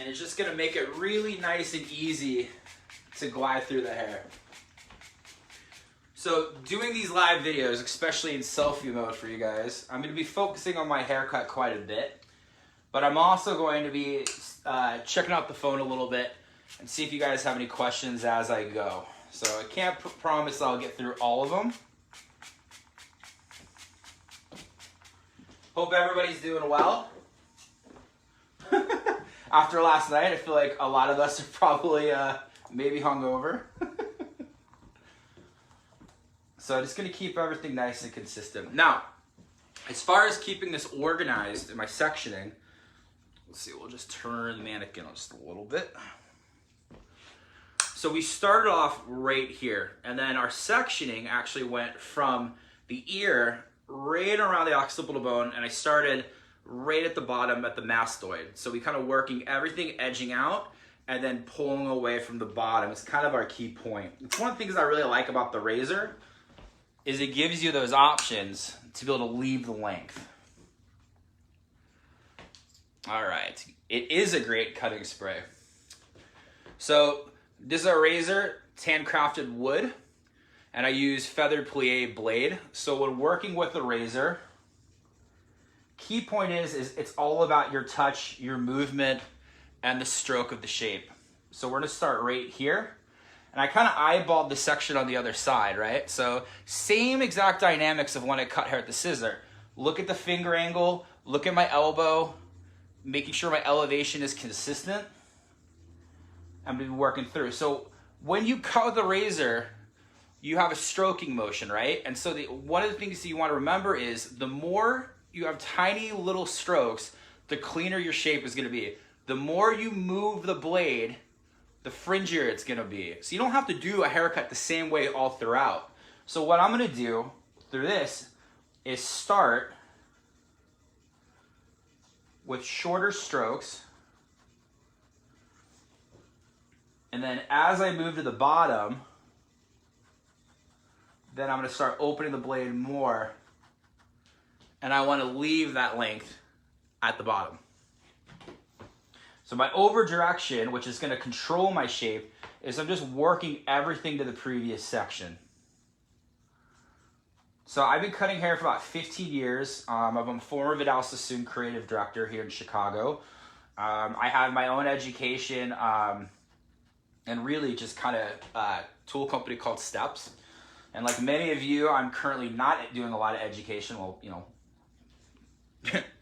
And it's just gonna make it really nice and easy to glide through the hair. So doing these live videos, especially in selfie mode for you guys, I'm gonna be focusing on my haircut quite a bit, but I'm also going to be checking out the phone a little bit and see if you guys have any questions as I go. So I can't promise I'll get through all of them. Hope everybody's doing well. After last night, I feel like a lot of us are probably maybe hungover. So I'm just gonna keep everything nice and consistent. Now, as far as keeping this organized in my sectioning, let's see, we'll just turn the mannequin just a little bit. So we started off right here, and then our sectioning actually went from the ear right around the occipital bone, and I started right at the bottom at the mastoid. So we kind of working everything edging out and then pulling away from the bottom. It's kind of our key point. It's one of the things I really like about the razor is it gives you those options to be able to leave the length. All right, it is a great cutting spray. So this is a razor, handcrafted wood, and I use feathered plie blade. So when working with the razor, key point is it's all about your touch, your movement, and the stroke of the shape. So we're gonna start right here. And I kind of eyeballed the section on the other side, right? So same exact dynamics of when I cut hair at the scissor. Look at the finger angle, look at my elbow, making sure my elevation is consistent. I'm gonna be working through. So when you cut with the razor, you have a stroking motion, right? And so one of the things that you wanna remember is the more you have tiny little strokes, the cleaner your shape is gonna be. The more you move the blade, the fringier it's gonna be. So you don't have to do a haircut the same way all throughout. So what I'm gonna do through this is start with shorter strokes. And then as I move to the bottom, then I'm gonna start opening the blade more. And I wanna leave that length at the bottom. So my over direction, which is gonna control my shape, is I'm just working everything to the previous section. So I've been cutting hair for about 15 years. I'm a former Vidal Sassoon creative director here in Chicago. I have my own education and really just kind of tool company called Steps. And like many of you, I'm currently not doing a lot of education, well, you know,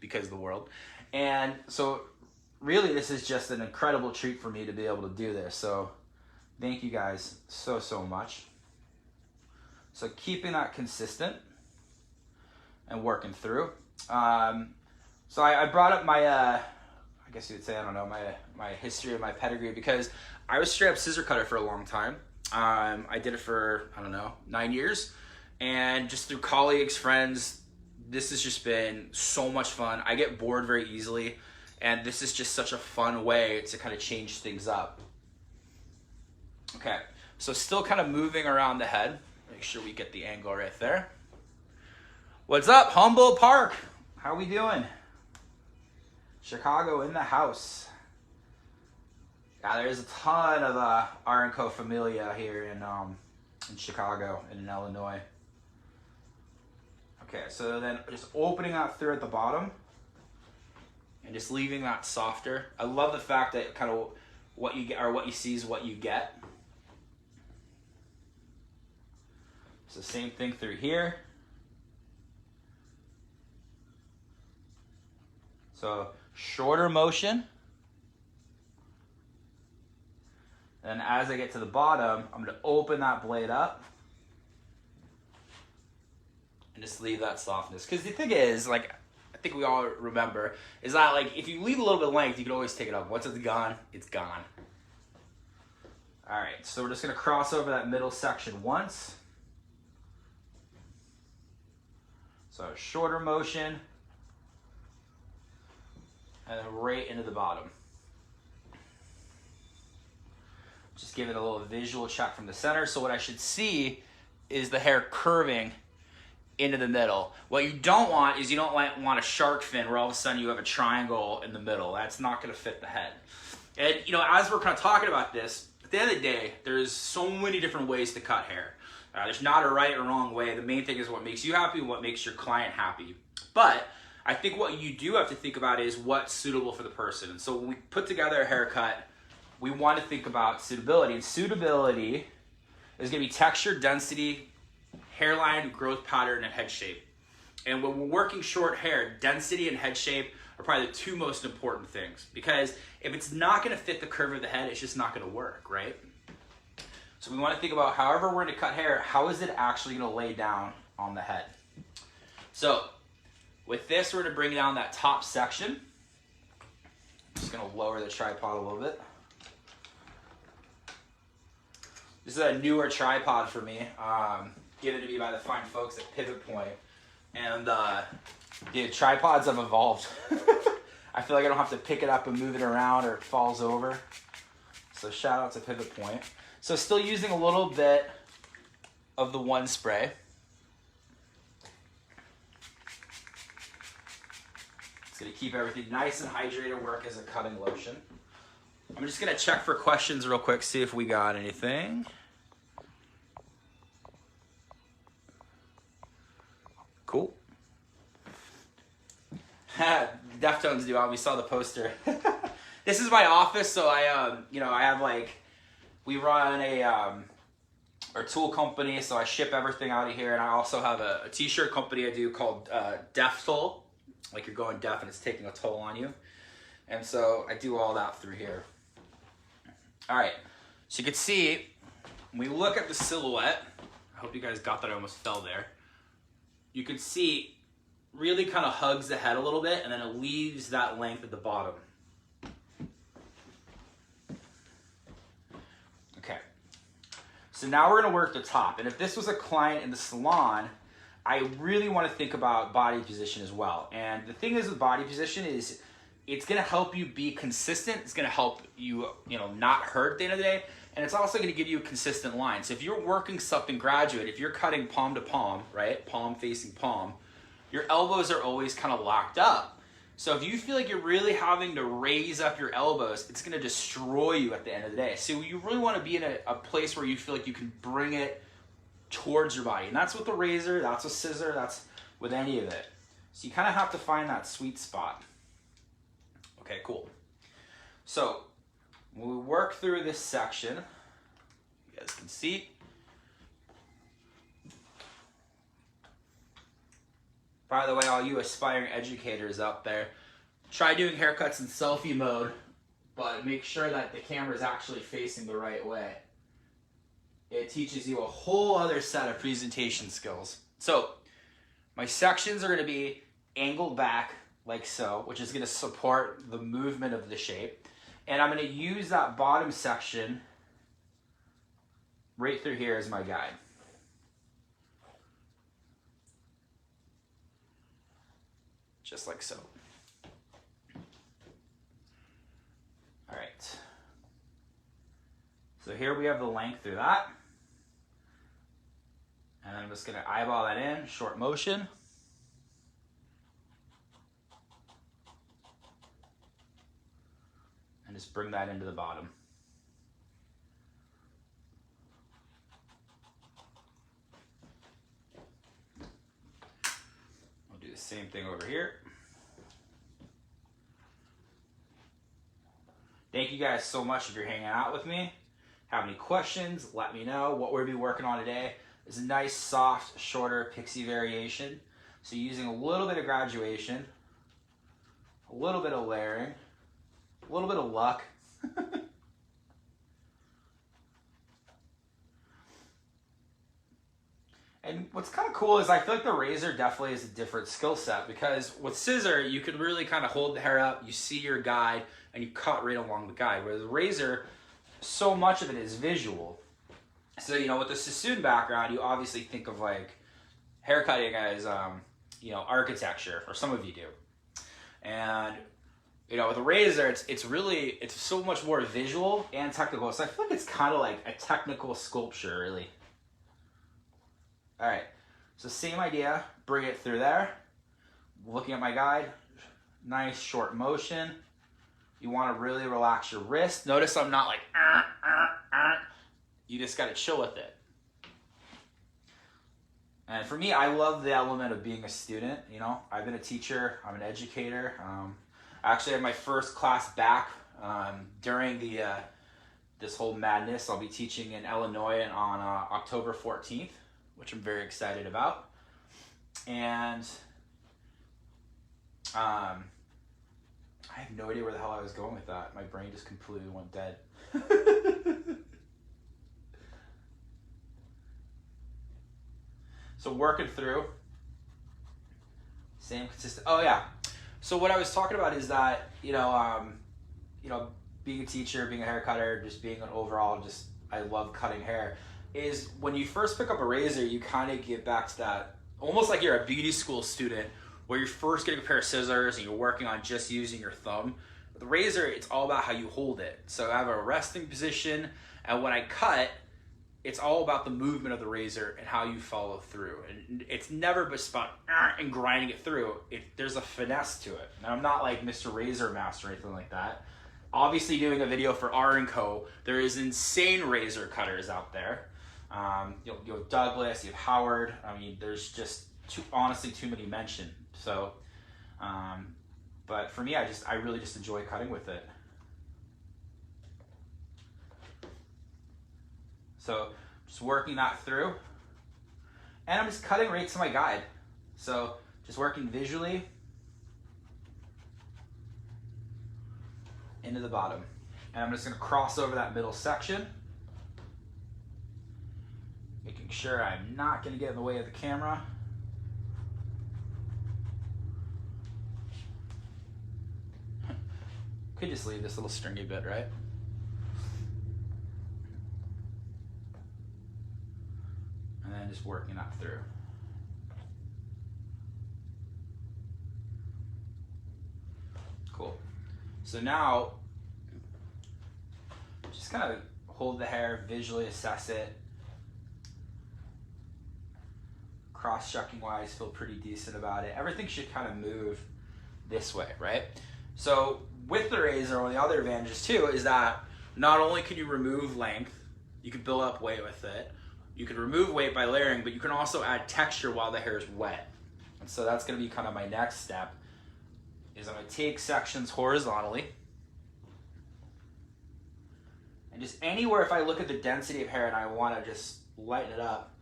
because of the world. And so really, this is just an incredible treat for me to be able to do this. So thank you guys so much. So keeping that consistent and working through. So I brought up my, I guess you would say, I don't know, my history of my pedigree, because I was straight up scissor cutter for a long time. I did it for, I don't know, 9 years. And just through colleagues, friends, this has just been so much fun. I get bored very easily. And this is just such a fun way to kind of change things up. Okay, so still kind of moving around the head. Make sure we get the angle right there. What's up, Humboldt Park? How we doing? Chicago in the house. Yeah, there's a ton of R&Co Familia here in Chicago and in Illinois. Okay, so then just opening out through at the bottom. And just leaving that softer. I love the fact that kind of what you get or what you see is what you get. It's the same thing through here. So shorter motion. And as I get to the bottom, I'm gonna open that blade up and just leave that softness. Because the thing is, like, I think we all remember, is that like if you leave a little bit of length, you can always take it up. Once it's gone, it's gone. All right, so we're just gonna cross over that middle section once. So shorter motion, and then right into the bottom. Just give it a little visual check from the center. So what I should see is the hair curving into the middle. What you don't want is you don't want a shark fin where all of a sudden you have a triangle in the middle. That's not gonna fit the head. And, you know, as we're kind of talking about this, at the end of the day, there's so many different ways to cut hair. There's not a right or wrong way. The main thing is what makes you happy and what makes your client happy. But I think what you do have to think about is what's suitable for the person. And so when we put together a haircut, we want to think about suitability. And suitability is going to be texture, density, hairline, growth pattern, and head shape. And when we're working short hair, density and head shape are probably the two most important things. Because if it's not going to fit the curve of the head, it's just not going to work, right? So we want to think about however we're going to cut hair, how is it actually going to lay down on the head? So with this, we're going to bring down that top section. I'm just going to lower the tripod a little bit. This is a newer tripod for me, given to me by the fine folks at Pivot Point. And dude, tripods have evolved. I feel like I don't have to pick it up and move it around or it falls over. So shout out to Pivot Point. So still using a little bit of the one spray. It's gonna keep everything nice and hydrated, work as a cutting lotion. I'm just gonna check for questions real quick, see if we got anything. Cool. Deftones do. We saw the poster. This is my office, so I have like, we run our tool company, so I ship everything out of here, and I also have a t-shirt company I do called Deaf Toll, like you're going deaf and it's taking a toll on you, and so I do all that through here. All right, so you can see when we look at the silhouette, I hope you guys got that. I almost fell there. You can see really kind of hugs the head a little bit, and then it leaves that length at the bottom. Okay, so now we're gonna work the top. And if this was a client in the salon, I really wanna think about body position as well. And the thing is with body position is it's gonna help you be consistent. It's gonna help you, not hurt at the end of the day. And it's also gonna give you a consistent line. So if you're working something graduate, if you're cutting palm to palm, right? Palm facing palm, your elbows are always kind of locked up. So if you feel like you're really having to raise up your elbows, it's gonna destroy you at the end of the day. So you really wanna be in a place where you feel like you can bring it towards your body. And that's with the razor, that's with scissor, that's with any of it. So you kind of have to find that sweet spot. Okay, cool. So when we work through this section, you guys can see, by the way, all you aspiring educators out there, try doing haircuts in selfie mode, but make sure that the camera is actually facing the right way. It teaches you a whole other set of presentation skills. So my sections are going to be angled back like so, which is going to support the movement of the shape. And I'm going to use that bottom section right through here as my guide. Just like so. All right. So here we have the length through that. And I'm just going to eyeball that in, short motion. And just bring that into the bottom. I'll do the same thing over here. Thank you guys so much if you're hanging out with me. Have any questions, let me know. What we'll be working on today is a nice, soft, shorter pixie variation. So using a little bit of graduation, a little bit of layering, a little bit of luck. And what's kind of cool is I feel like the razor definitely is a different skill set, because with scissor, you can really kind of hold the hair up, you see your guide, and you cut right along the guide. Whereas the razor, so much of it is visual. So, with the Sassoon background, you obviously think of like haircutting as, architecture, or some of you do. And, with a razor, it's so much more visual and technical. So I feel like it's kind of like a technical sculpture, really. All right, so same idea, bring it through there. Looking at my guide, nice short motion. You want to really relax your wrist. Notice I'm not like, you just got to chill with it. And for me, I love the element of being a student. You know, I've been a teacher, I'm an educator. I actually had my first class back during this whole madness. I'll be teaching in Illinois on October 14th, which I'm very excited about. And I have no idea where the hell I was going with that. My brain just completely went dead. So working through, same consistent. Oh yeah. So what I was talking about is that being a teacher, being a hair cutter, just being an overall, just I love cutting hair. Is when you first pick up a razor, you kind of get back to that almost like you're a beauty school student where you're first getting a pair of scissors and you're working on just using your thumb. With the razor, it's all about how you hold it. So I have a resting position, and when I cut, it's all about the movement of the razor and how you follow through. And it's never just about and grinding it through. There's a finesse to it. Now, I'm not like Mr. Razor Master or anything like that. Obviously, doing a video for R & Co., there is insane razor cutters out there. You have Douglas, you have Howard. I mean, there's just honestly too many mentioned. So, but for me, I really just enjoy cutting with it. So just working that through, and I'm just cutting right to my guide. So just working visually into the bottom. And I'm just gonna cross over that middle section, making sure I'm not gonna get in the way of the camera. Could just leave this little stringy bit, right? And then just working that through. Cool. So now, just kind of hold the hair, visually assess it. Cross-checking wise, feel pretty decent about it. Everything should kind of move this way, right? So with the razor, one of the other advantages too is that not only can you remove length, you can build up weight with it. You can remove weight by layering, but you can also add texture while the hair is wet. And so that's gonna be kind of my next step, is I'm gonna take sections horizontally. And just anywhere, if I look at the density of hair and I wanna just lighten it up,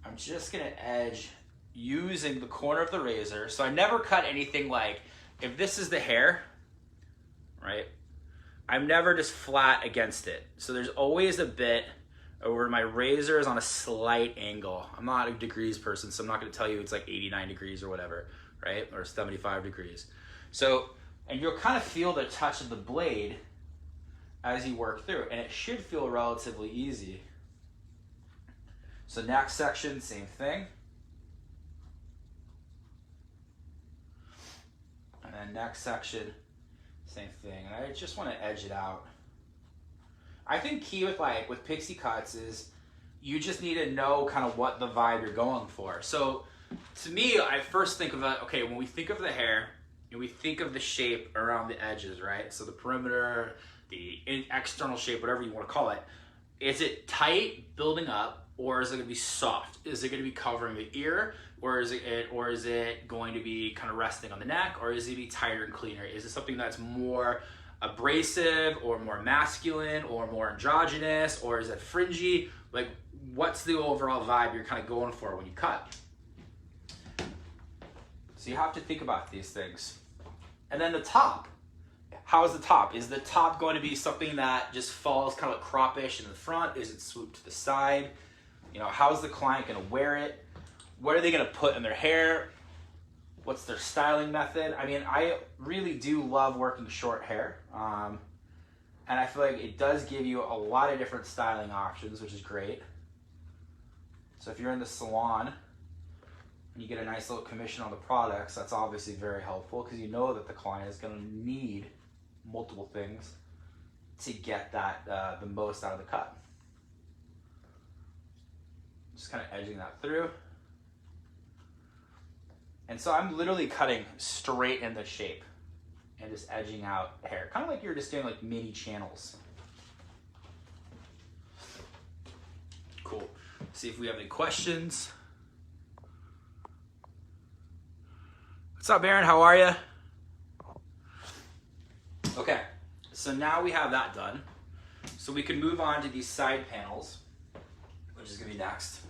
I'm just gonna edge using the corner of the razor. So I never cut anything like, if this is the hair, right? I'm never just flat against it. So there's always a bit where my razor is on a slight angle. I'm not a degrees person, so I'm not gonna tell you it's like 89 degrees or whatever, right? Or 75 degrees. So, and you'll kind of feel the touch of the blade as you work through, and it should feel relatively easy. So next section, same thing. And then next section, same thing. And I just wanna edge it out. I think key with pixie cuts is you just need to know kind of what the vibe you're going for. So to me, I first think of okay, when we think of the hair and we think of the shape around the edges, right? So the perimeter, the external shape, whatever you want to call it, is it tight, building up, or is it going to be soft? Is it going to be covering the ear, or is it going to be kind of resting on the neck, or is it be tighter and cleaner? Is it something that's more abrasive or more masculine or more androgynous, or is it fringy? Like, what's the overall vibe you're kind of going for when you cut? So you have to think about these things. And then the top. How is the top? Is the top going to be something that just falls kind of croppish in the front? Is it swooped to the side? You know, how is the client going to wear it? What are they going to put in their hair? What's their styling method? I mean, I really do love working short hair. And I feel like it does give you a lot of different styling options, which is great. So if you're in the salon and you get a nice little commission on the products, that's obviously very helpful because you know that the client is going to need multiple things to get that the most out of the cut. Just kind of edging that through. And so I'm literally cutting straight in the shape. and just edging out the hair. Kind of like you're just doing like mini channels. Cool. See if we have any questions. What's up, Aaron? How are you? Okay, so now we have that done. So we can move on to these side panels, which is gonna be next.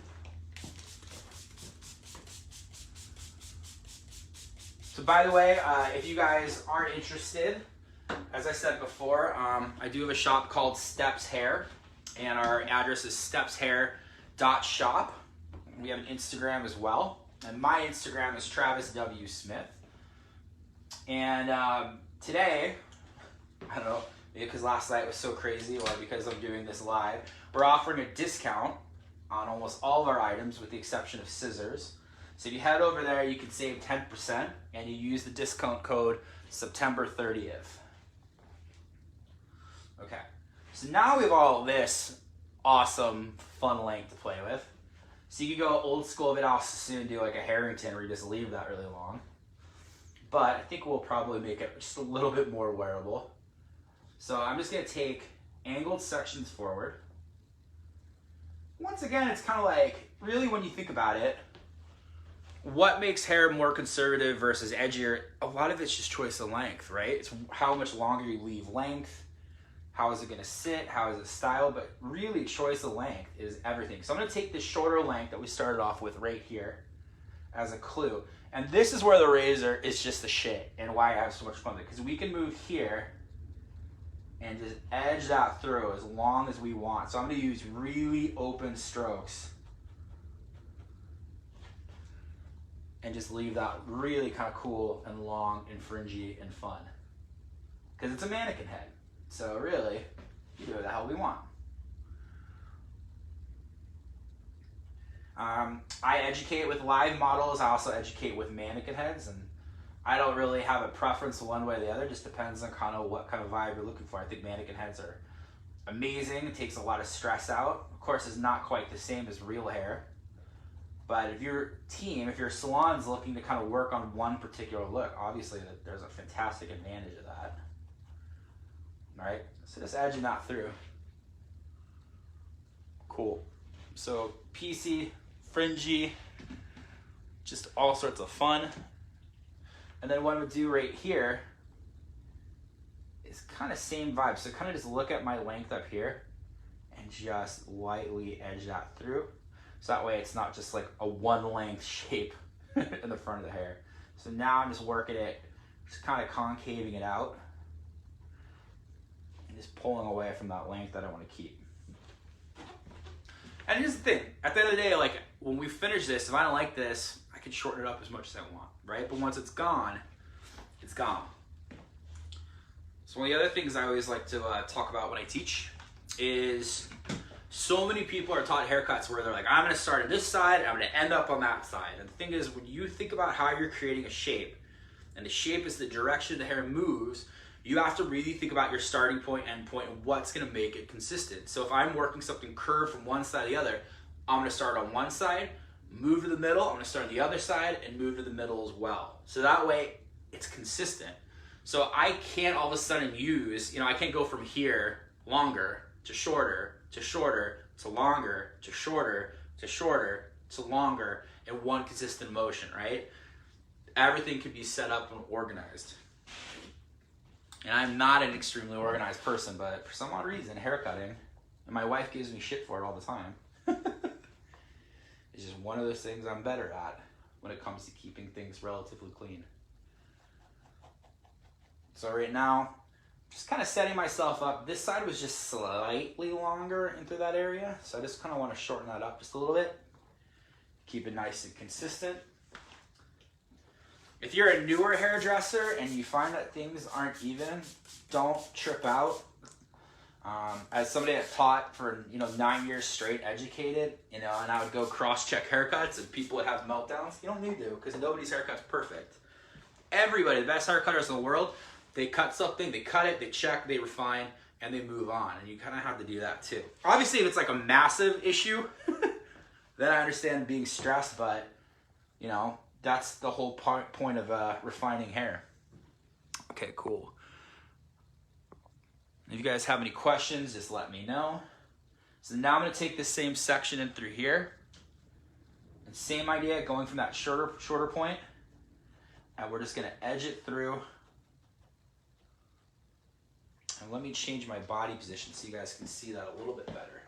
So by the way, if you guys aren't interested, as I said before, I do have a shop called Steps Hair, and our address is stepshair.shop. We have an Instagram as well, and my Instagram is Travis W. Smith. And today, I don't know, maybe because last night was so crazy, or because I'm doing this live, we're offering a discount on almost all of our items with the exception of scissors. So if you head over there, you can save 10% and you use the discount code September 30th. Okay, so now we have all this awesome, fun length to play with. So you can go old school Vidal Sassoon and do like a Harrington where you just leave that really long. But I think we'll probably make it just a little bit more wearable. So I'm just gonna take angled sections forward. Once again, it's kind of like, really when you think about it, what makes hair more conservative versus edgier? A lot of it's just choice of length, right? It's how much longer you leave length, how is it gonna sit, how is it styled, but really choice of length is everything. So I'm gonna take this shorter length that we started off with right here as a clue. And this is where the razor is just the shit and why I have so much fun with it. Because we can move here and just edge that through as long as we want. So I'm gonna use really open strokes and just leave that really kind of cool and long and fringy and fun. Because it's a mannequin head. So really, you do what the hell we want. I educate with live models. I also educate with mannequin heads, and I don't really have a preference one way or the other. It just depends on kind of what kind of vibe you're looking for. I think mannequin heads are amazing. It takes a lot of stress out. Of course, it's not quite the same as real hair. But if your team, if your salon's looking to kind of work on one particular look, obviously there's a fantastic advantage of that. All right, so just edging that through. Cool. So piecey, fringy, just all sorts of fun. And then what I'm gonna do right here is kind of same vibe. So kind of just look at my length up here and just lightly edge that through. So that way it's not just like a one length shape in the front of the hair. So now I'm just working it, just kind of concaving it out and just pulling away from that length that I want to keep. And here's the thing, at the end of the day, like when we finish this, if I don't like this, I can shorten it up as much as I want, right? But once it's gone, it's gone. So one of the other things I always like to talk about when I teach is so many people are taught haircuts where they're like, I'm gonna start on this side, I'm gonna end up on that side. And the thing is, when you think about how you're creating a shape, and the shape is the direction the hair moves, you have to really think about your starting point, end point, and what's gonna make it consistent. So if I'm working something curved from one side to the other, I'm gonna start on one side, move to the middle, I'm gonna start on the other side, and move to the middle as well. So that way, it's consistent. So I can't all of a sudden use, I can't go from here, longer, to shorter, to shorter, to longer, to shorter, to shorter, to longer in one consistent motion, right? Everything can be set up and organized. And I'm not an extremely organized person, but for some odd reason, haircutting, and my wife gives me shit for it all the time, it's just one of those things I'm better at when it comes to keeping things relatively clean. So right now, just kind of setting myself up. This side was just slightly longer into that area, so I just kind of want to shorten that up just a little bit. Keep it nice and consistent. If you're a newer hairdresser and you find that things aren't even, don't trip out. As somebody that taught for 9 years straight, educated, and I would go cross-check haircuts and people would have meltdowns. You don't need to, because nobody's haircut's perfect. Everybody, the best haircutters in the world, they cut something, they cut it, they check, they refine, and they move on. And you kind of have to do that too. Obviously, if it's like a massive issue, then I understand being stressed, but that's the whole point of refining hair. Okay, cool. If you guys have any questions, just let me know. So now I'm gonna take this same section in through here. And same idea, going from that shorter point. And we're just gonna edge it through. And let me change my body position so you guys can see that a little bit better.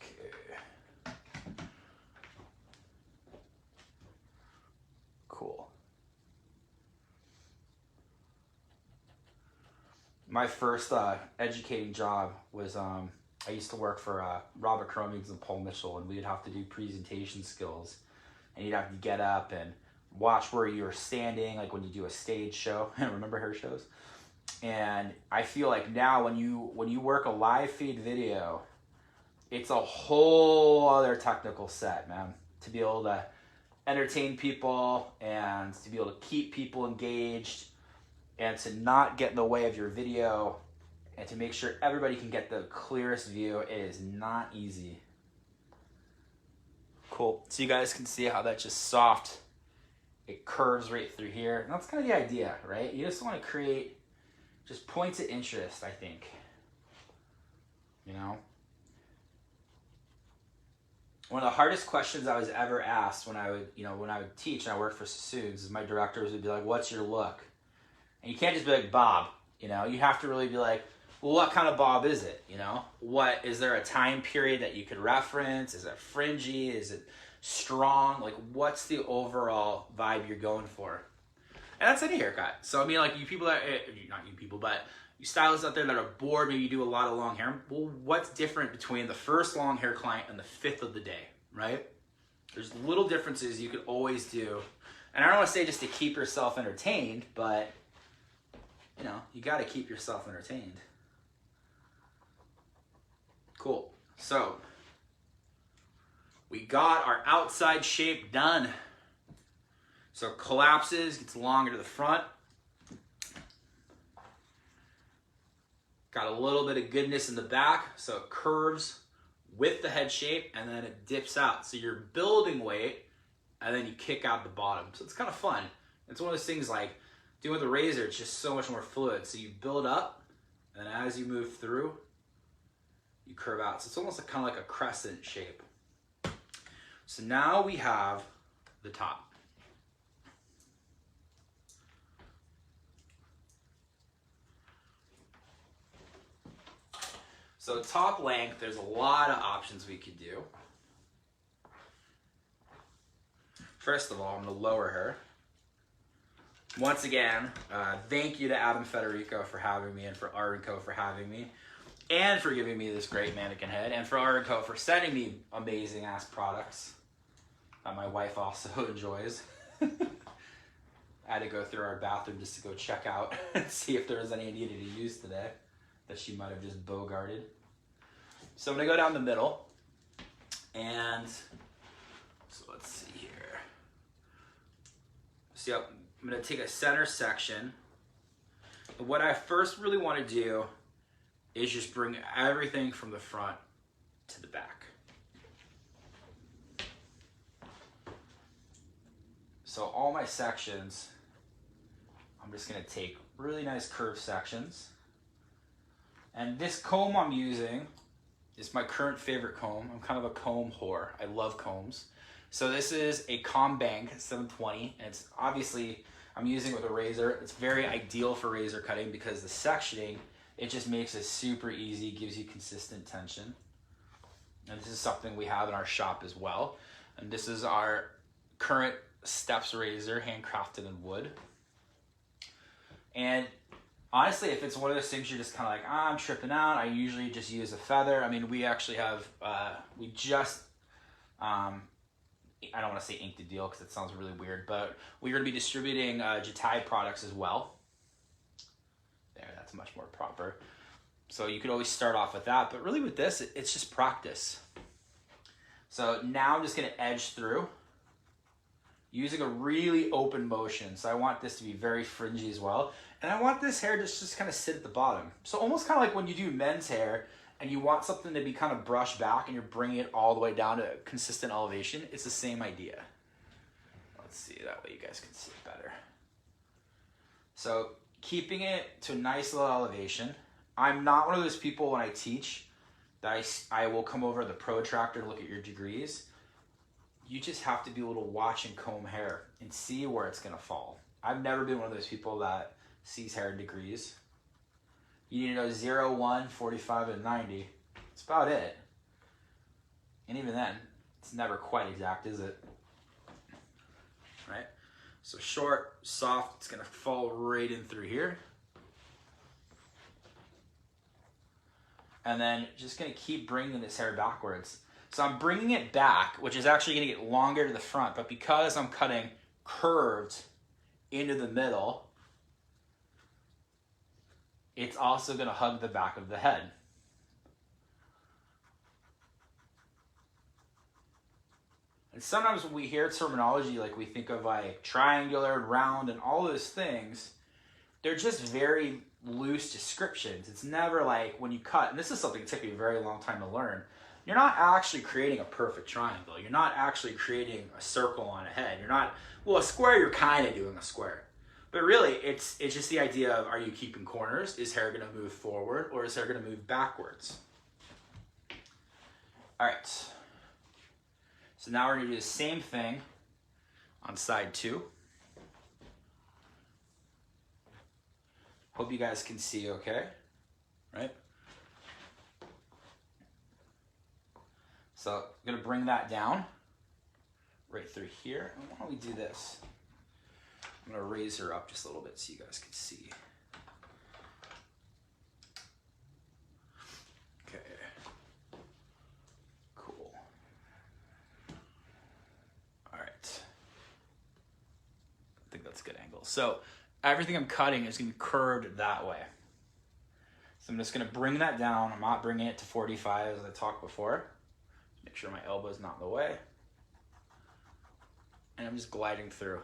Okay. Cool. My first educating job was, I used to work for Robert Cromings and Paul Mitchell, and we'd have to do presentation skills. And you'd have to get up and watch where you were standing, like when you do a stage show. Remember hair shows? And I feel like now when you work a live feed video, it's a whole other technical set, man. To be able to entertain people and to be able to keep people engaged and to not get in the way of your video and to make sure everybody can get the clearest view, it is not easy. Cool. So you guys can see how that's just soft. It curves right through here. And that's kind of the idea, right? You just want to create just points of interest, I think. You know? One of the hardest questions I was ever asked when I would teach and I worked for Sassoons is my directors would be like, "What's your look?" And you can't just be like, "Bob." You know, you have to really be like, well, what kind of bob is it? You know, what is there a time period that you could reference? Is it fringy? Is it strong? Like, what's the overall vibe you're going for? And that's any haircut. So I mean, like, you people that, not you people, but you stylists out there that are bored, maybe you do a lot of long hair. Well, what's different between the first long hair client and the 5th of the day, right? There's little differences you could always do. And I don't want to say just to keep yourself entertained, but you know, you got to keep yourself entertained. Cool. So we got our outside shape done. So it collapses, gets longer to the front. Got a little bit of goodness in the back, so it curves with the head shape and then it dips out. So you're building weight and then you kick out the bottom. So it's kind of fun. It's one of those things like doing with a razor, it's just so much more fluid. So you build up and as you move through, you curve out. So it's almost like, kind of like a crescent shape. So now we have the top. So top length, there's a lot of options we could do. First of all, I'm gonna lower her. Once again, thank you to Adam Federico for having me and for Art & Co for having me and for giving me this great mannequin head and for Art & Co for sending me amazing ass products that my wife also enjoys. I had to go through our bathroom just to go check out and see if there was any I needed to use today that she might have just bogarted. So I'm gonna go down the middle and so let's see here. So yep, I'm gonna take a center section. And what I first really wanna do is just bring everything from the front to the back. So all my sections, I'm just gonna take really nice curved sections. And this comb I'm using is my current favorite comb. I'm kind of a comb whore. I love combs. So this is a Combank 720, and it's obviously, I'm using it with a razor. It's very ideal for razor cutting because the sectioning, it just makes it super easy, gives you consistent tension. And this is something we have in our shop as well. And this is our current Steps razor, handcrafted in wood. And honestly, if it's one of those things you're just kind of like, I'm tripping out, I usually just use a feather. I mean, we actually have, we just, I don't want to say inked a deal because it sounds really weird, but we're going to be distributing Jatai products as well. There, that's much more proper. So you could always start off with that, but really with this, it's just practice. So now I'm just going to edge through using a really open motion. So I want this to be very fringy as well. And I want this hair to just kind of sit at the bottom. So almost kind of like when you do men's hair and you want something to be kind of brushed back and you're bringing it all the way down to consistent elevation, it's the same idea. Let's see, that way you guys can see it better. So keeping it to a nice little elevation. I'm not one of those people when I teach that I will come over the protractor and look at your degrees. You just have to be able to watch and comb hair and see where it's gonna fall. I've never been one of those people that sees hair in degrees. You need to know 0, 1, 45, and 90. That's about it. And even then, it's never quite exact, is it? Right? So short, soft, it's gonna fall right in through here. And then just gonna keep bringing this hair backwards. So I'm bringing it back, which is actually gonna get longer to the front, but because I'm cutting curved into the middle, it's also gonna hug the back of the head. And sometimes when we hear terminology, like we think of like triangular, round, and all those things, they're just very loose descriptions. It's never like when you cut, and this is something that took me a very long time to learn, you're not actually creating a perfect triangle. You're not actually creating a circle on a head. You're not, well, a square, you're kind of doing a square. But really, it's just the idea of, are you keeping corners? Is hair gonna move forward or is hair gonna move backwards? All right. So now we're gonna do the same thing on side 2. Hope you guys can see okay, right? So I'm gonna bring that down right through here. And why don't we do this? I'm gonna raise her up just a little bit so you guys can see. Okay, cool. All right, I think that's a good angle. So everything I'm cutting is gonna be curved that way. So I'm just gonna bring that down. I'm not bringing it to 45 as I talked before. Make sure my elbow's not in the way. And I'm just gliding through.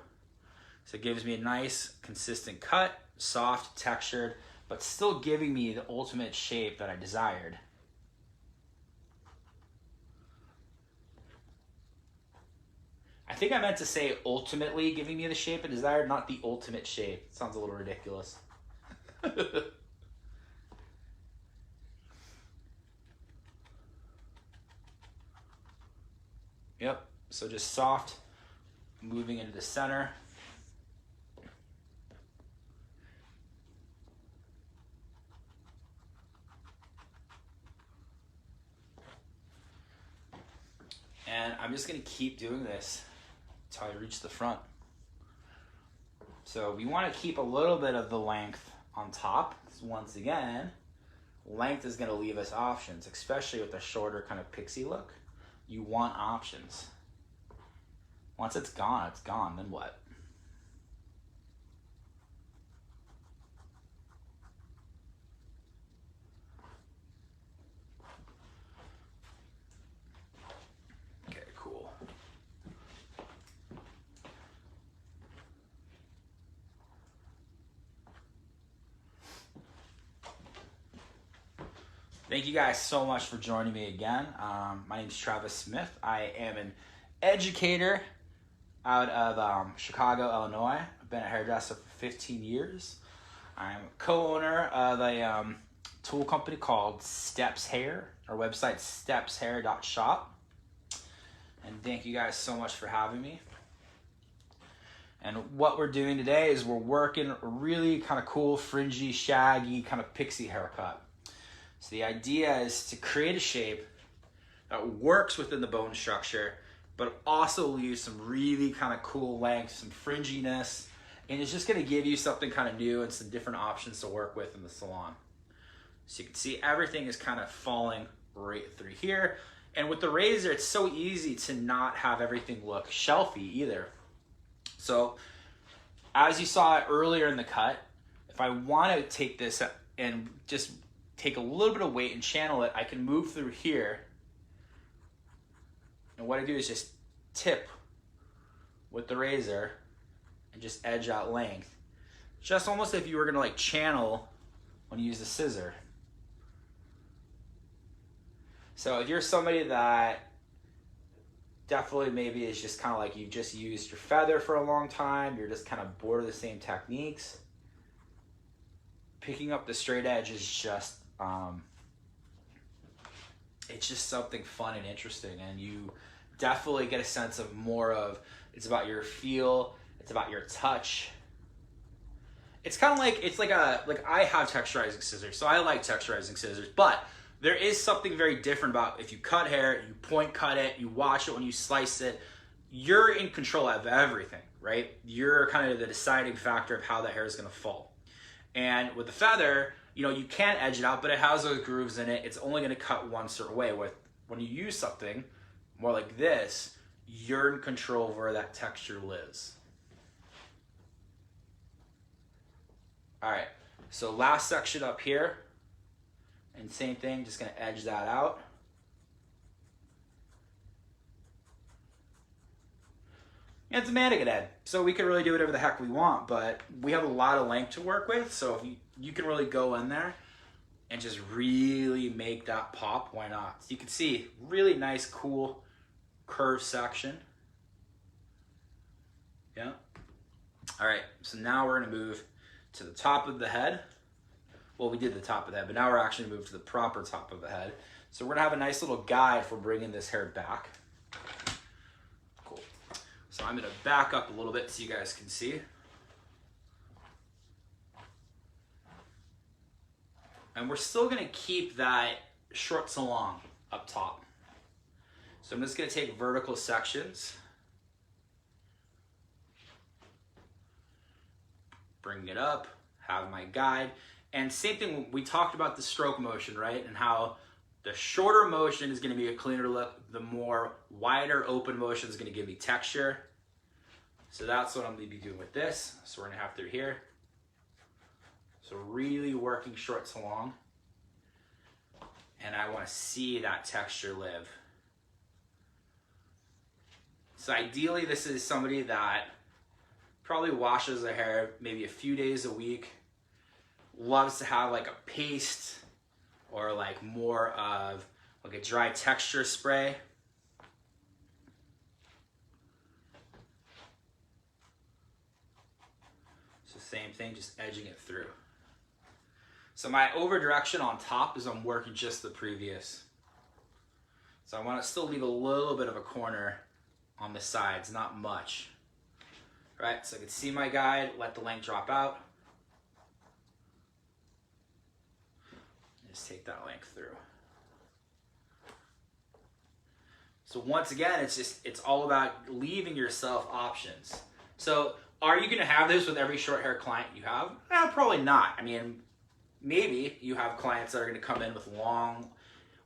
So it gives me a nice, consistent cut, soft, textured, but still giving me the ultimate shape that I desired. I think I meant to say ultimately giving me the shape I desired, not the ultimate shape. It sounds a little ridiculous. Yep, so just soft, moving into the center. And I'm just gonna keep doing this until I reach the front. So we wanna keep a little bit of the length on top, because once again, length is gonna leave us options, especially with a shorter kind of pixie look. You want options. Once it's gone, then what? Okay, cool. Thank you guys so much for joining me again. My name is Travis Smith. I am an educator out of Chicago, Illinois. I've been a hairdresser for 15 years. I'm a co-owner of a tool company called Steps Hair. Our website, stepshair.shop. And thank you guys so much for having me. And what we're doing today is we're working a really kind of cool, fringy, shaggy, kind of pixie haircut. So the idea is to create a shape that works within the bone structure, but also leaves some really kind of cool length, some fringiness, and it's just gonna give you something kind of new and some different options to work with in the salon. So you can see everything is kind of falling right through here. And with the razor, it's so easy to not have everything look shelfy either. So as you saw earlier in the cut, if I want to take this and just take a little bit of weight and channel it, I can move through here. And what I do is just tip with the razor and just edge out length. Just almost if you were gonna like channel when you use the scissor. So if you're somebody that definitely maybe it's just kind of like you've just used your feather for a long time. You're just kind of bored of the same techniques. Picking up the straight edge is just, it's just something fun and interesting. And you definitely get a sense of more of, it's about your feel, it's about your touch. It's kind of like, it's like I have texturizing scissors, so I like texturizing scissors, but there is something very different about if you cut hair, you point cut it, you wash it when you slice it, you're in control of everything, right? You're kind of the deciding factor of how the hair is gonna fall. And with the feather, you know, you can edge it out, but it has those grooves in it. It's only gonna cut one certain way. When you use something more like this, you're in control of where that texture lives. All right, so last section up here, and same thing, just gonna edge that out. And it's a mannequin head, so we can really do whatever the heck we want, but we have a lot of length to work with, so if you can really go in there and just really make that pop, why not? So you can see, really nice, cool, curved section. Yeah. All right, so now we're gonna move to the top of the head. Well, we did the top of the head, but now we're actually moved to the proper top of the head. So we're gonna have a nice little guide for bringing this hair back. Cool. So I'm gonna back up a little bit so you guys can see. And we're still gonna keep that short to long up top. So I'm just gonna take vertical sections. Bring it up, have my guide. And same thing, we talked about the stroke motion, right? And how the shorter motion is gonna be a cleaner look, the more wider open motion is gonna give me texture. So that's what I'm gonna be doing with this. So we're gonna have through here. So really working short to long. And I wanna see that texture live. So ideally, this is somebody that probably washes their hair maybe a few days a week, loves to have like a paste or like more of like a dry texture spray. So same thing, just edging it through. So my over direction on top is I'm working just the previous. So I want to still leave a little bit of a corner on the sides, not much. Right, so I can see my guide, let the length drop out. Just take that length through. So once again, it's all about leaving yourself options. So are you gonna have this with every short hair client you have? Probably not. I mean, maybe you have clients that are gonna come in with long,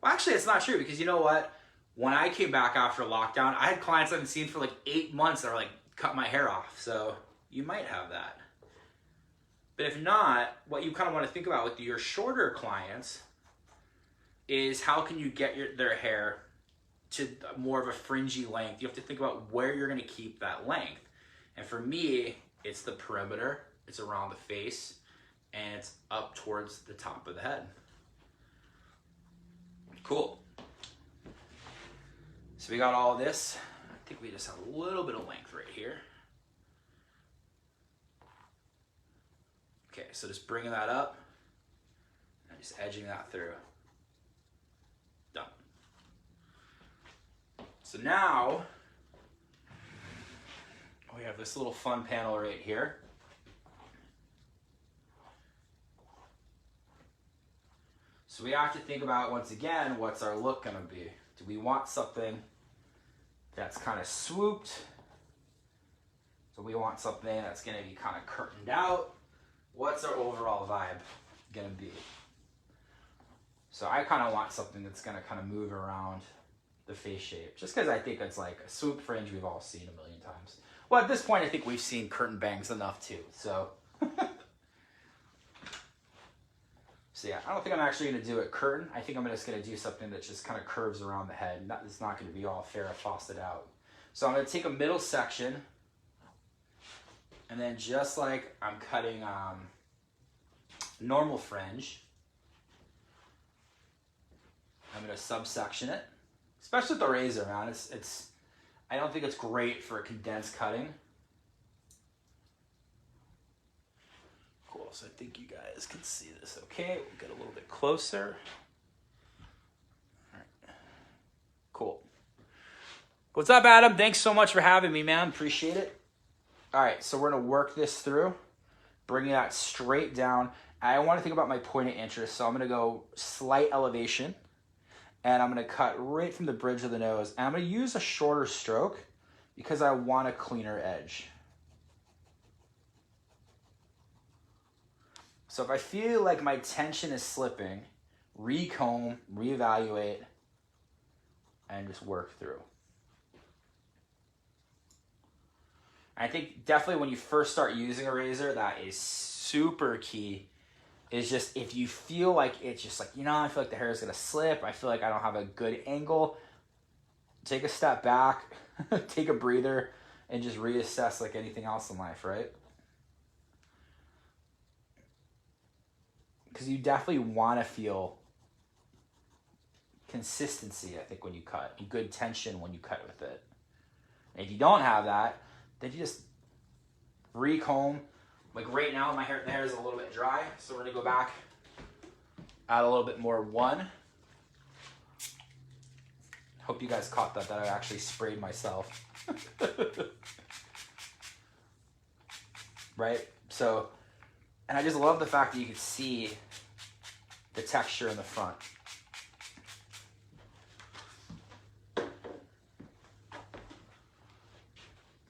well actually it's not true, because you know what? When I came back after lockdown, I had clients I haven't seen for like 8 months that were like, cut my hair off. So you might have that. But if not, what you kind of want to think about with your shorter clients is how can you get their hair to more of a fringy length. You have to think about where you're going to keep that length. And for me, it's the perimeter, it's around the face, and it's up towards the top of the head. Cool. So we got all this. I think we just have a little bit of length right here. Okay, so just bringing that up and just edging that through. Done. So now we have this little fun panel right here. So we have to think about, once again, what's our look gonna be? Do we want something that's kind of swooped? So we want something that's gonna be kind of curtained out. What's our overall vibe gonna be? So I kind of want something that's gonna kind of move around the face shape, just because I think it's like a swoop fringe we've all seen a million times. Well, at this point, I think we've seen curtain bangs enough too, so. So yeah, I don't think I'm actually gonna do a curtain. I think I'm just gonna do something that just kind of curves around the head. It's not gonna be all Farrah Fawcett out. So I'm gonna take a middle section, and then just like I'm cutting normal fringe, I'm gonna subsection it. Especially with the razor, man. I don't think it's great for condensed cutting. Cool, so I think you guys can see this okay. We'll get a little bit closer. All right. Cool. What's up, Adam? Thanks so much for having me, man. Appreciate it. All right, so we're gonna work this through, bringing that straight down. I want to think about my point of interest, so I'm gonna go slight elevation, and I'm gonna cut right from the bridge of the nose, and I'm gonna use a shorter stroke because I want a cleaner edge. So if I feel like my tension is slipping, recomb, reevaluate, and just work through. I think definitely when you first start using a razor, that is super key. Is just if you feel like it's just like, you know, I feel like the hair is gonna slip, I feel like I don't have a good angle, take a step back, take a breather, and just reassess like anything else in life, right? Because you definitely want to feel consistency, I think, when you cut, and good tension when you cut with it. And if you don't have that, then you just recomb. Like right now, the hair is a little bit dry, so we're gonna go back, add a little bit more one. Hope you guys caught that I actually sprayed myself. Right? So, and I just love the fact that you can see the texture in the front.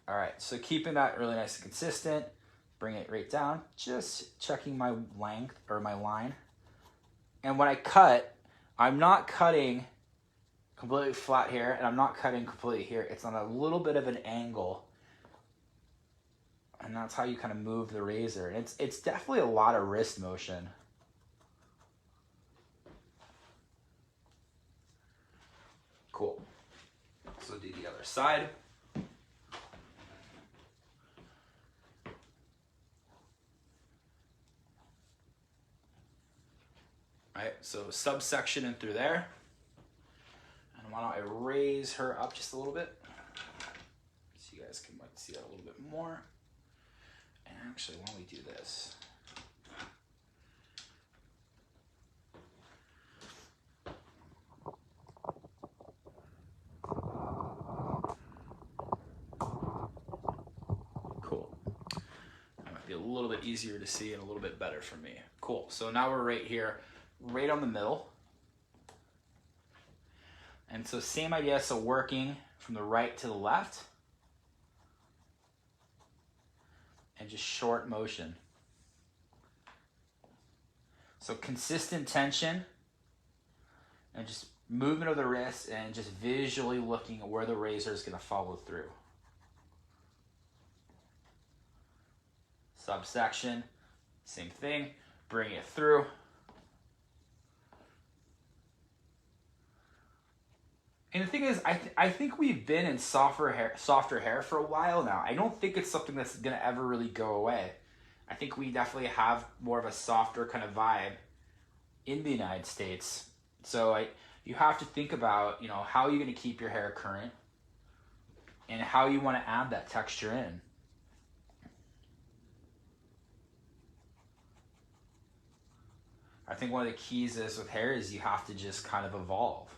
All right, so keeping that really nice and consistent, bring it right down, just checking my length or my line. And when I cut, I'm not cutting completely flat here, and I'm not cutting completely here. It's on a little bit of an angle. And that's how you kind of move the razor. And it's definitely a lot of wrist motion. Cool. So do the other side. All right, so subsection in through there. And why don't I raise her up just a little bit so you guys can see that a little bit more. And actually, why don't we do this? Cool. That might be a little bit easier to see and a little bit better for me. Cool, so now we're right here, right on the middle. And so same idea, so working from the right to the left. And just short motion. So consistent tension and just movement of the wrist and just visually looking at where the razor is going to follow through. Subsection, same thing, bring it through. And the thing is, I think we've been in softer hair for a while now. I don't think it's something that's gonna ever really go away. I think we definitely have more of a softer kind of vibe in the United States. So you have to think about, you know, how you're gonna keep your hair current and how you wanna add that texture in. I think one of the keys is with hair is you have to just kind of evolve.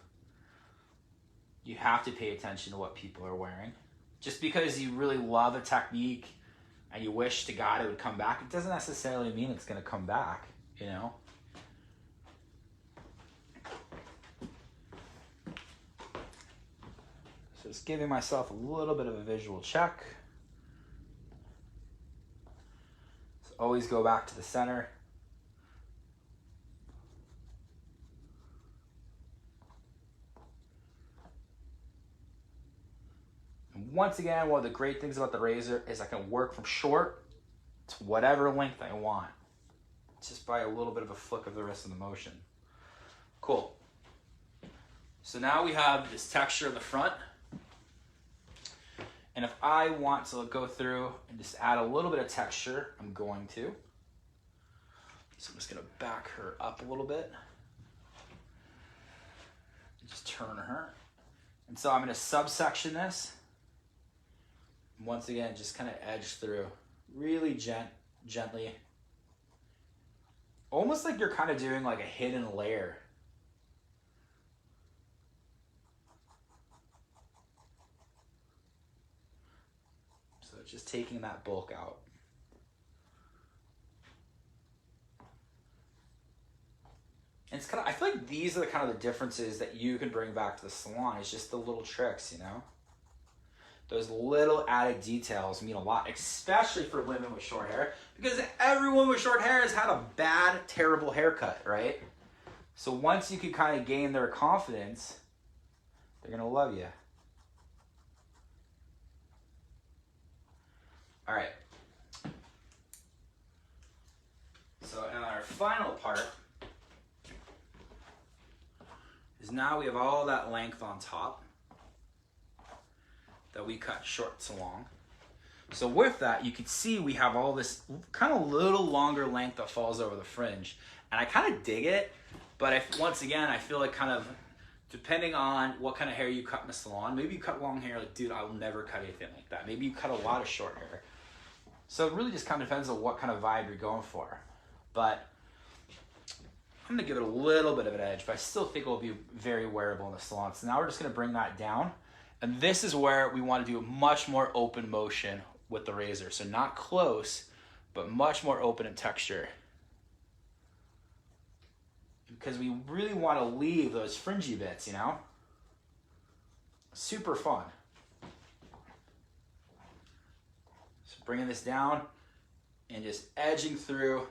You have to pay attention to what people are wearing. Just because you really love a technique and you wish to God it would come back, it doesn't necessarily mean it's going to come back, you know? So just giving myself a little bit of a visual check. So always go back to the center. Once again, one of the great things about the razor is I can work from short to whatever length I want, just by a little bit of a flick of the wrist and the motion. Cool. So now we have this texture in the front. And if I want to go through and just add a little bit of texture, I'm going to. So I'm just gonna back her up a little bit. Just turn her. And so I'm gonna subsection this. Once again, just kind of edge through. Really gently. Almost like you're kind of doing like a hidden layer. So just taking that bulk out. And it's kind of, I feel like these are the kind of the differences that you can bring back to the salon. It's just the little tricks, you know? Those little added details mean a lot, especially for women with short hair, because everyone with short hair has had a bad, terrible haircut, right? So once you can kind of gain their confidence, they're gonna love you. All right. So in our final part is now we have all that length on top that we cut short to long. So with that, you can see we have all this kind of little longer length that falls over the fringe. And I kind of dig it, but once again, I feel like kind of, depending on what kind of hair you cut in the salon, maybe you cut long hair, like, dude, I will never cut anything like that. Maybe you cut a lot of short hair. So it really just kind of depends on what kind of vibe you're going for. But I'm gonna give it a little bit of an edge, but I still think it will be very wearable in the salon. So now we're just gonna bring that down. And this is where we want to do a much more open motion with the razor. So not close, but much more open in texture. Because we really want to leave those fringy bits, you know? Super fun. So bringing this down and just edging through.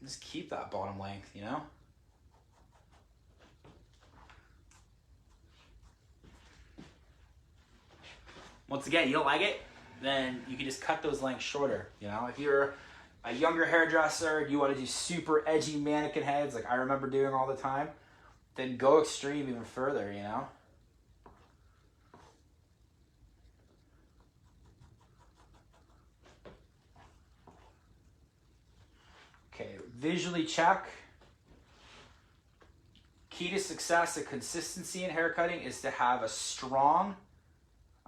Just keep that bottom length, you know? Once again, you don't like it, then you can just cut those lengths shorter, you know? If you're a younger hairdresser, you want to do super edgy mannequin heads like I remember doing all the time, then go extreme even further, you know? Okay, visually check. Key to success and consistency in haircutting is to have a strong,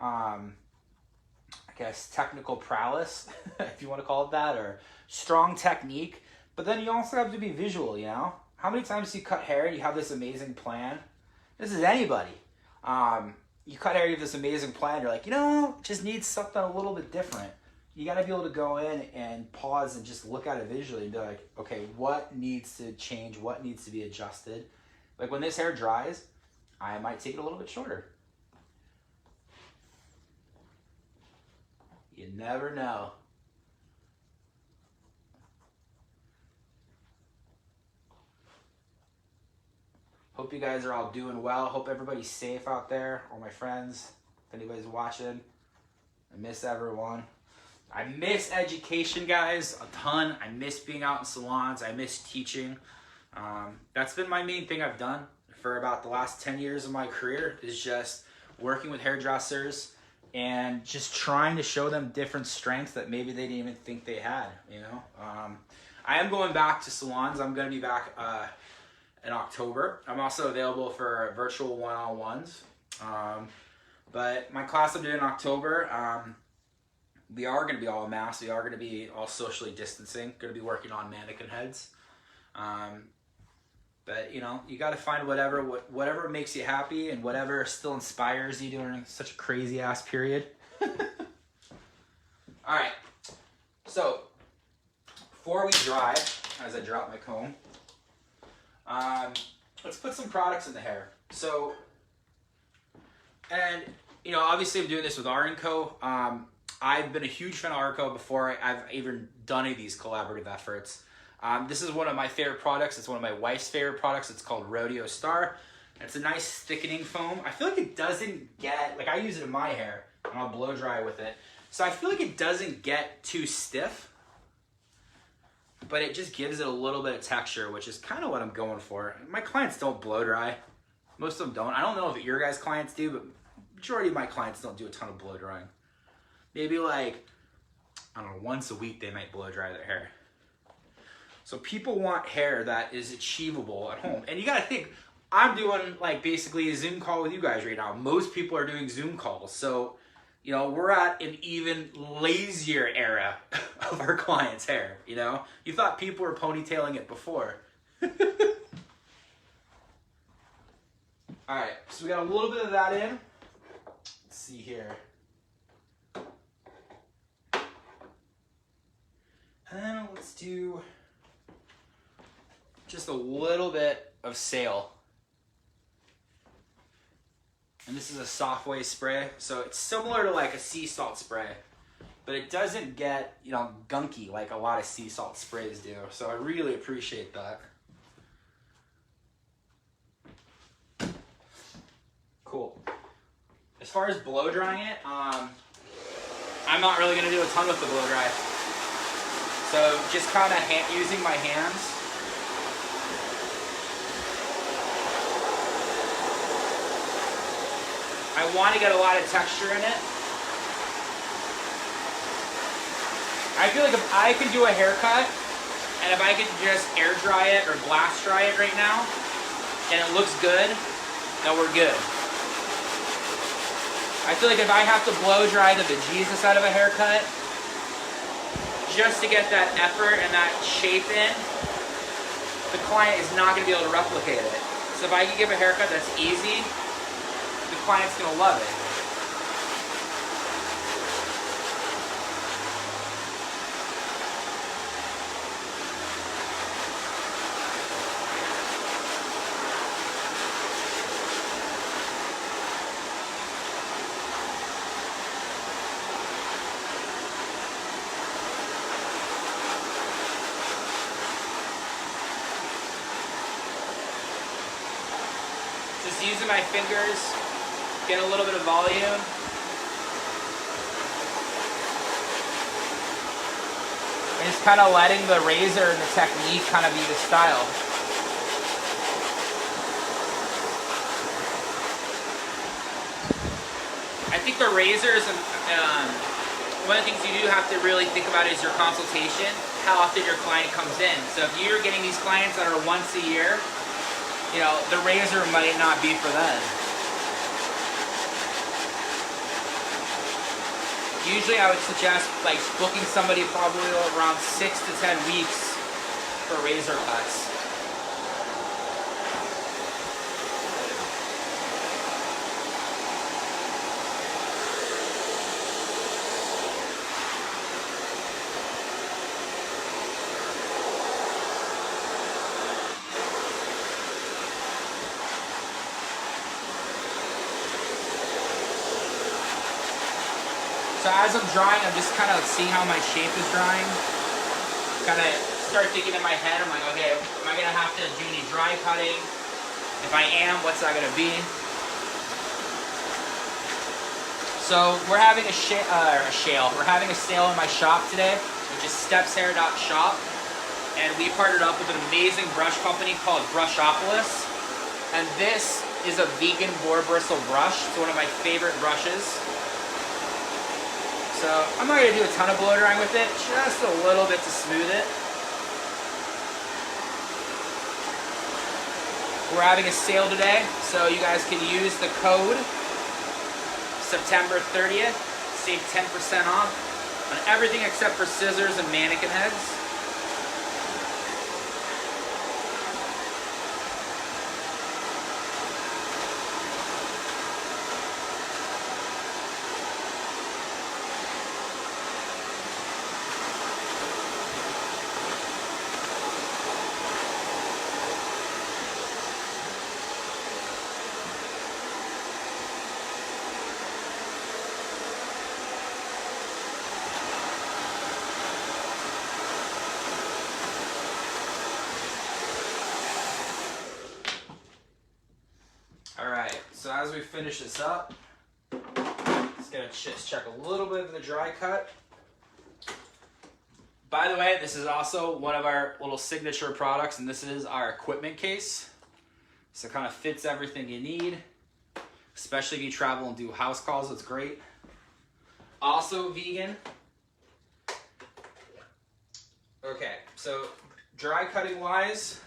I guess, technical prowess, if you want to call it that, or strong technique. But then you also have to be visual, you know? How many times do you cut hair and you have this amazing plan? This is anybody. You cut hair, you have this amazing plan, you're like, you know, it just needs something a little bit different. You got to be able to go in and pause and just look at it visually and be like, okay, what needs to change? What needs to be adjusted? Like when this hair dries, I might take it a little bit shorter. You never know. Hope you guys are all doing well. Hope everybody's safe out there, all my friends. If anybody's watching, I miss everyone. I miss education, guys, a ton. I miss being out in salons. I miss teaching. That's been my main thing I've done for about the last 10 years of my career, is just working with hairdressers and just trying to show them different strengths that maybe they didn't even think they had, you know? I am going back to salons. I'm going to be back in October. I'm also available for virtual one-on-ones. But my class I'm doing in October, we are going to be all masked. We are going to be all socially distancing. Going to be working on mannequin heads. But, you know, you got to find whatever makes you happy and whatever still inspires you during such a crazy-ass period. All right. So, before we dry, as I drop my comb, let's put some products in the hair. So, and, you know, obviously I'm doing this with R&Co. I've been a huge fan of R&Co before I've even done any of these collaborative efforts. This is one of my favorite products. It's one of my wife's favorite products. It's called Rodeo Star. It's a nice thickening foam. I feel like it doesn't get, like I use it in my hair and I'll blow dry with it. So I feel like it doesn't get too stiff, but it just gives it a little bit of texture, which is kind of what I'm going for. My clients don't blow dry. Most of them don't. I don't know if your guys' clients do, but majority of my clients don't do a ton of blow drying. Maybe like, I don't know, once a week they might blow dry their hair. So people want hair that is achievable at home. And you gotta think, I'm doing like basically a Zoom call with you guys right now. Most people are doing Zoom calls. So, you know, we're at an even lazier era of our clients' hair, you know? You thought people were ponytailing it before. All right, so we got a little bit of that in. Let's see here. And let's do just a little bit of sail. And this is a soft wave spray, so it's similar to like a sea salt spray, but it doesn't get, you know, gunky like a lot of sea salt sprays do. So I really appreciate that. Cool. As far as blow drying it, I'm not really gonna do a ton with the blow dry. So just kind of using my hands. I want to get a lot of texture in it. I feel like if I could do a haircut, and if I could just air dry it or blast dry it right now, and it looks good, then we're good. I feel like if I have to blow dry the bejesus out of a haircut, just to get that effort and that shape in, the client is not going to be able to replicate it. So if I can give a haircut that's easy, the client's gonna love it. Just using my fingers. Get a little bit of volume. And just kind of letting the razor and the technique kind of be the style. I think the razors, one of the things you do have to really think about is your consultation, how often your client comes in. So if you're getting these clients that are once a year, you know, the razor might not be for them. Usually I would suggest like booking somebody probably around 6 to 10 weeks for razor cuts. So as I'm drying, I'm just kind of seeing how my shape is drying. Kind of start thinking in my head, I'm like, okay, am I gonna have to do any dry cutting? If I am, what's that gonna be? So we're having we're having a sale in my shop today, which is stepshair.shop. And we partnered up with an amazing brush company called Brushopolis. And this is a vegan boar bristle brush. It's one of my favorite brushes. So I'm not going to do a ton of blow drying with it, just a little bit to smooth it. We're having a sale today, so you guys can use the code September 30th, save 10% off on everything except for scissors and mannequin heads. So as we finish this up, just gonna just check a little bit of the dry cut. By the way, this is also one of our little signature products, and this is our equipment case. So it kind of fits everything you need, especially if you travel and do house calls, it's great. Also vegan. Okay, so dry cutting wise,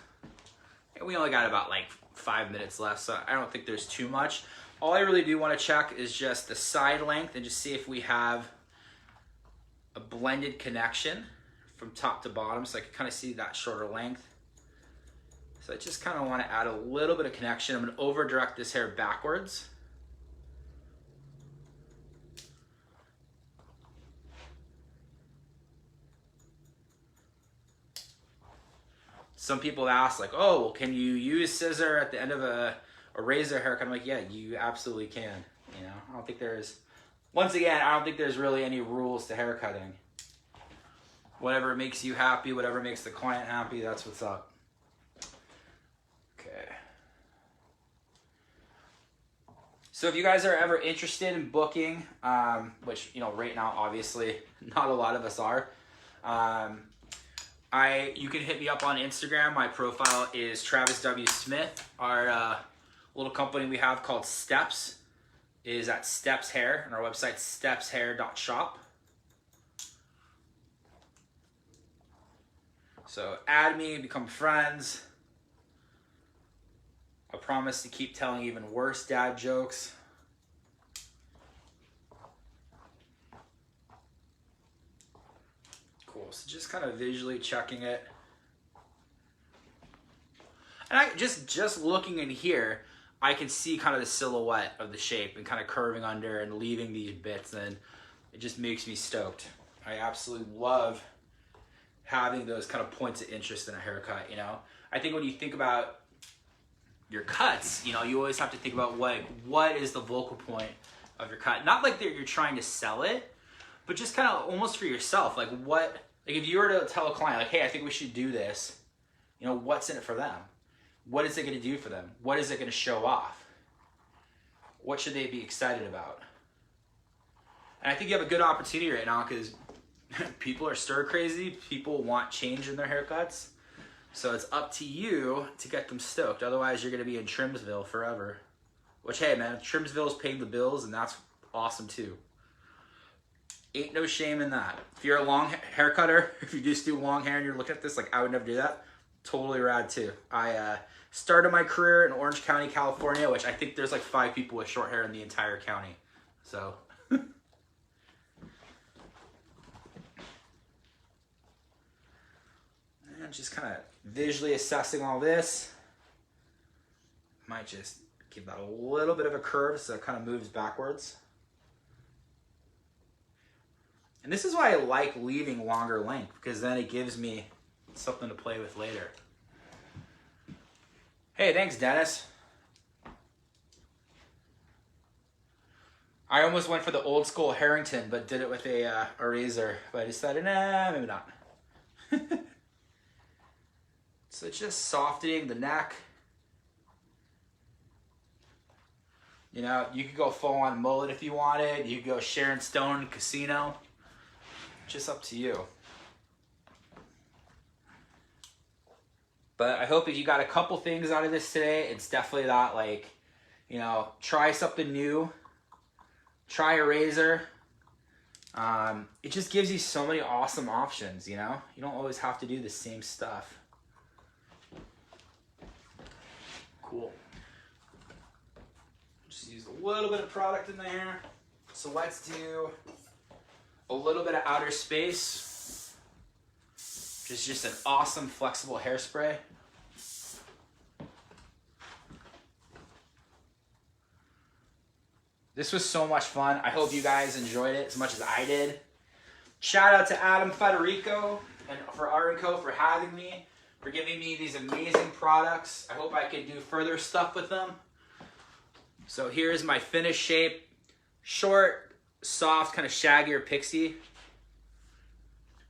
we only got about like 5 minutes left, so I don't think there's too much. All I really do want to check is just the side length and just see if we have a blended connection from top to bottom, so I can kind of see that shorter length. So I just kind of want to add a little bit of connection. I'm going to over direct this hair backwards. Some people ask like, oh, well, can you use scissor at the end of a razor haircut? I'm like, yeah, you absolutely can. You know, I don't think there's, once again, I don't think there's really any rules to haircutting. Whatever makes you happy, whatever makes the client happy, that's what's up. Okay. So if you guys are ever interested in booking, which, you know, right now, obviously, not a lot of us are, you can hit me up on Instagram. My profile is Travis W. Smith. Our little company we have called Steps is at Steps Hair, and our website stepshair.shop. So add me, become friends. I promise to keep telling even worse dad jokes. Cool, so just kind of visually checking it. And I just looking in here, I can see kind of the silhouette of the shape and kind of curving under and leaving these bits, and it just makes me stoked. I absolutely love having those kind of points of interest in a haircut, you know? I think when you think about your cuts, you know, you always have to think about what is the vocal point of your cut. Not like that you're trying to sell it, but just kind of almost for yourself. Like if you were to tell a client, like, hey, I think we should do this, you know, what's in it for them? What is it going to do for them? What is it going to show off? What should they be excited about? And I think you have a good opportunity right now because people are stir crazy. People want change in their haircuts. So it's up to you to get them stoked. Otherwise, you're going to be in Trimsville forever. Which, hey, man, Trimsville's paying the bills, and that's awesome, too. Ain't no shame in that. If you're a long hair cutter, if you just do long hair and you're looking at this, like, I would never do that. Totally rad, too. I started my career in Orange County, California, which I think there's like 5 people with short hair in the entire county. So... and just kind of visually assessing all this. Might just give that a little bit of a curve so it kind of moves backwards. And this is why I like leaving longer length, because then it gives me something to play with later. Hey, thanks, Dennis. I almost went for the old school Harrington, but did it with a razor. But I decided, nah, maybe not. So it's just softening the neck. You know, you could go full on mullet if you wanted. You could go Sharon Stone Casino. Just up to you. But I hope if you got a couple things out of this today, it's definitely that, like, you know, try something new. Try a razor. It just gives you so many awesome options, you know? You don't always have to do the same stuff. Cool. Just use a little bit of product in there. So let's do a little bit of outer space. Just an awesome flexible hairspray. This was so much fun. I hope you guys enjoyed it as much as I did. Shout out to Adam Federico and for Art & Co for having me, for giving me these amazing products. I hope I can do further stuff with them. So here's my finished shape. Short, soft, kind of shaggier pixie.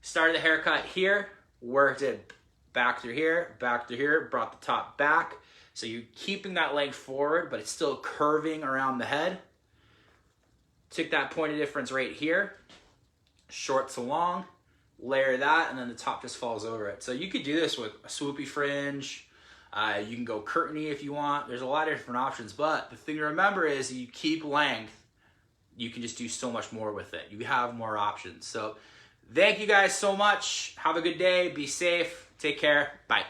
Started the haircut here, worked it back through here, brought the top back. So you're keeping that length forward, but it's still curving around the head. Took that point of difference right here, short to long, layer that, and then the top just falls over it. So you could do this with a swoopy fringe. You can go curtainy if you want. There's a lot of different options, but the thing to remember is you keep length, you can just do so much more with it. You have more options. So thank you guys so much. Have a good day. Be safe. Take care. Bye.